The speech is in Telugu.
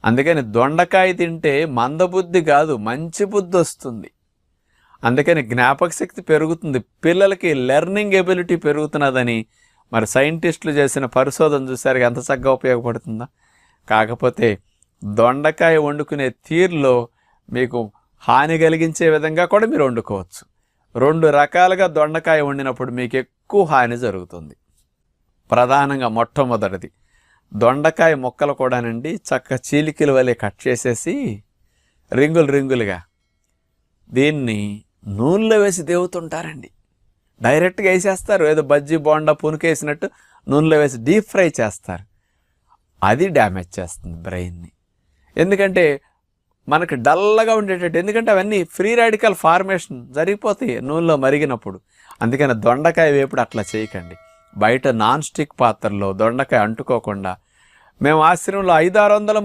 అందుకని దొండకాయ తింటే మందబుద్ధి కాదు, మంచి బుద్ధి వస్తుంది. అందుకని జ్ఞాపక శక్తి పెరుగుతుంది, పిల్లలకి లెర్నింగ్ ఎబిలిటీ పెరుగుతున్నదని మరి సైంటిస్టులు చేసిన పరిశోధన చూసారు, ఎంత చక్కగా ఉపయోగపడుతుందా. కాకపోతే దొండకాయ వండుకునే తీరులో మీకు హాని కలిగించే విధంగా కూడా మీరు వండుకోవచ్చు. 2 రకాలుగా దొండకాయ వండినప్పుడు మీకు ఎక్కువ హాని జరుగుతుంది. ప్రధానంగా మొట్టమొదటిది, దొండకాయ ముక్కలు కూడానండి చక్క చీలికల వలె కట్ చేసేసి రింగులుగా దీన్ని నూనెలో వేసి దేవుతుంటారండి. డైరెక్ట్గా వేసేస్తారు, ఏదో బజ్జీ బోండా పునుకేసినట్టు నూనెలో వేసి డీప్ ఫ్రై చేస్తారు. అది డ్యామేజ్ చేస్తుంది బ్రెయిన్ని. ఎందుకంటే మనకు డల్గా ఉండేటట్టు, ఎందుకంటే అవన్నీ ఫ్రీ రాడికల్ ఫార్మేషన్ జరిగిపోతాయి నూనెలో మరిగినప్పుడు. అందుకని దొండకాయ వేపుడు అట్లా చేయకండి. బయట నాన్ స్టిక్ పాత్రలో దొండకాయ అంటుకోకుండా, మేము ఆశ్రమంలో 500-600